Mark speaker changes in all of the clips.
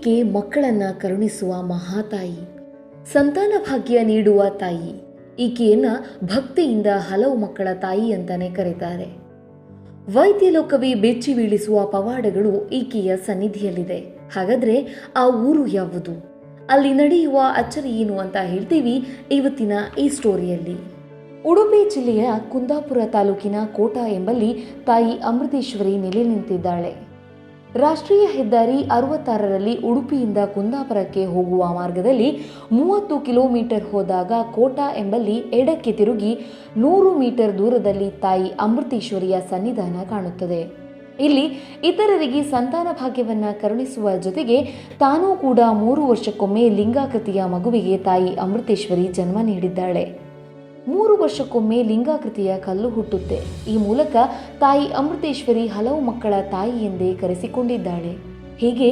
Speaker 1: ಈಕೆ ಮಕ್ಕಳನ್ನ ಕರುಣಿಸುವ ಮಹಾತಾಯಿ, ಸಂತಾನ ಭಾಗ್ಯ ನೀಡುವ ತಾಯಿ. ಈಕೆಯನ್ನ ಭಕ್ತಿಯಿಂದ ಹಲವು ಮಕ್ಕಳ ತಾಯಿ ಅಂತಾನೆ ಕರೀತಾರೆ. ವೈದ್ಯ ಲೋಕವೇ ಬೆಚ್ಚಿ ಬೀಳಿಸುವ ಪವಾಡಗಳು ಈಕೆಯ ಸನ್ನಿಧಿಯಲ್ಲಿದೆ. ಹಾಗಾದ್ರೆ ಆ ಊರು ಯಾವುದು, ಅಲ್ಲಿ ನಡೆಯುವ ಅಚ್ಚರಿ ಏನು ಅಂತ ಹೇಳ್ತೀವಿ ಇವತ್ತಿನ ಈ ಸ್ಟೋರಿಯಲ್ಲಿ. ಉಡುಪಿ ಜಿಲ್ಲೆಯ ಕುಂದಾಪುರ ತಾಲೂಕಿನ ಕೋಟ ಎಂಬಲ್ಲಿ ತಾಯಿ ಅಮೃತೇಶ್ವರಿ ನೆಲೆ ನಿಂತಿದ್ದಾಳೆ. ರಾಷ್ಟ್ರೀಯ ಹೆದ್ದಾರಿ 66ರಲ್ಲಿ ಉಡುಪಿಯಿಂದ ಕುಂದಾಪುರಕ್ಕೆ ಹೋಗುವ ಮಾರ್ಗದಲ್ಲಿ 30 ಕಿಲೋಮೀಟರ್ ಹೋದಾಗ ಕೋಟ ಎಂಬಲ್ಲಿ ಎಡಕ್ಕೆ ತಿರುಗಿ 100 ಮೀಟರ್ ದೂರದಲ್ಲಿ ತಾಯಿ ಅಮೃತೇಶ್ವರಿಯ ಸನ್ನಿಧಾನ ಕಾಣುತ್ತದೆ. ಇಲ್ಲಿ ಇತರರಿಗೆ ಸಂತಾನ ಭಾಗ್ಯವನ್ನ ಕರುಣಿಸುವ ಜೊತೆಗೆ ತಾನೂ ಕೂಡ 3 ವರ್ಷಕ್ಕೊಮ್ಮೆ ಲಿಂಗಾಕೃತಿಯ ಮಗುವಿಗೆ ತಾಯಿ ಅಮೃತೇಶ್ವರಿ ಜನ್ಮ ನೀಡಿದ್ದಾಳೆ. 3 ವರ್ಷಕ್ಕೊಮ್ಮೆ ಲಿಂಗಾಕೃತಿಯ ಕಲ್ಲು ಹುಟ್ಟುತ್ತೆ. ಈ ಮೂಲಕ ತಾಯಿ ಅಮೃತೇಶ್ವರಿ ಹಲವು ಮಕ್ಕಳ ತಾಯಿ ಎಂದೇ ಕರೆಸಿಕೊಂಡಿದ್ದಾಳೆ. ಹೀಗೆ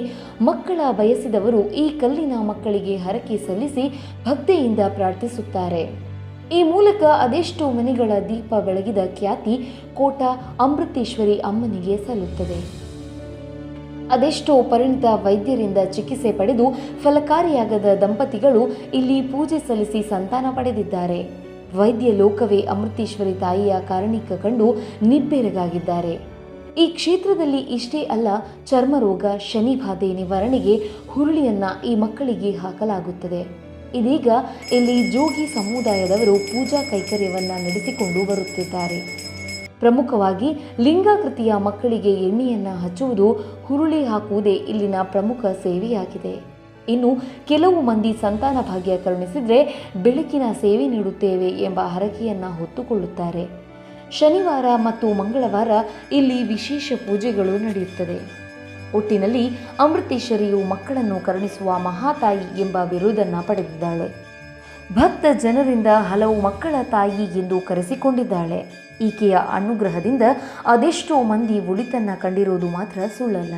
Speaker 1: ಮಕ್ಕಳ ಬಯಸಿದವರು ಈ ಕಲ್ಲಿನ ಮಕ್ಕಳಿಗೆ ಹರಕೆ ಸಲ್ಲಿಸಿ ಭಕ್ತಿಯಿಂದ ಪ್ರಾರ್ಥಿಸುತ್ತಾರೆ. ಈ ಮೂಲಕ ಅದೆಷ್ಟೋ ಮನೆಗಳ ದೀಪ ಬೆಳಗಿದ ಖ್ಯಾತಿ ಕೋಟ ಅಮೃತೇಶ್ವರಿ ಅಮ್ಮನಿಗೆ ಸಲ್ಲುತ್ತದೆ. ಅದೆಷ್ಟೋ ಪರಿಣಿತ ವೈದ್ಯರಿಂದ ಚಿಕಿತ್ಸೆ ಪಡೆದು ಫಲಕಾರಿಯಾಗದ ದಂಪತಿಗಳು ಇಲ್ಲಿ ಪೂಜೆ ಸಲ್ಲಿಸಿ ಸಂತಾನ ಪಡೆದಿದ್ದಾರೆ. ವೈದ್ಯ ಲೋಕವೇ ಅಮೃತೇಶ್ವರಿ ತಾಯಿಯ ಕಾರಣಿಕ ಕಂಡು ನಿಬ್ಬೆರಗಾಗಿದ್ದಾರೆ. ಈ ಕ್ಷೇತ್ರದಲ್ಲಿ ಇಷ್ಟೇ ಅಲ್ಲ, ಚರ್ಮರೋಗ, ಶನಿಬಾಧೆ ನಿವಾರಣೆಗೆ ಹುರುಳಿಯನ್ನ ಈ ಮಕ್ಕಳಿಗೆ ಹಾಕಲಾಗುತ್ತದೆ. ಇದೀಗ ಇಲ್ಲಿ ಜೋಗಿ ಸಮುದಾಯದವರು ಪೂಜಾ ಕೈಕರ್ಯವನ್ನ ನಡೆಸಿಕೊಂಡು ಬರುತ್ತಿದ್ದಾರೆ. ಪ್ರಮುಖವಾಗಿ ಲಿಂಗಾಕೃತಿಯ ಮಕ್ಕಳಿಗೆ ಎಣ್ಣೆಯನ್ನ ಹಚ್ಚುವುದು, ಹುರುಳಿ ಹಾಕುವುದೇ ಇಲ್ಲಿನ ಪ್ರಮುಖ ಸೇವೆಯಾಗಿದೆ. ಇನ್ನು ಕೆಲವು ಮಂದಿ ಸಂತಾನ ಭಾಗ್ಯ ಕರುಣಿಸಿದರೆ ಬೆಳಕಿನ ಸೇವೆ ನೀಡುತ್ತೇವೆ ಎಂಬ ಹರಕೆಯನ್ನ ಹೊತ್ತುಕೊಳ್ಳುತ್ತಾರೆ. ಶನಿವಾರ ಮತ್ತು ಮಂಗಳವಾರ ಇಲ್ಲಿ ವಿಶೇಷ ಪೂಜೆಗಳು ನಡೆಯುತ್ತದೆ. ಒಟ್ಟಿನಲ್ಲಿ ಅಮೃತೇಶ್ವರಿಯು ಮಕ್ಕಳನ್ನು ಕರುಣಿಸುವ ಮಹಾತಾಯಿ ಎಂಬ ಬಿರುದನ್ನು ಪಡೆದಿದ್ದಾಳೆ. ಭಕ್ತ ಜನರಿಂದ ಹಲವು ಮಕ್ಕಳ ತಾಯಿ ಎಂದು ಕರೆಸಿಕೊಂಡಿದ್ದಾಳೆ. ಈಕೆಯ ಅನುಗ್ರಹದಿಂದ ಅದೆಷ್ಟೋ ಮಂದಿ ಒಳಿತನ್ನ ಕಂಡಿರುವುದು ಮಾತ್ರ ಸುಳ್ಳಲ್ಲ.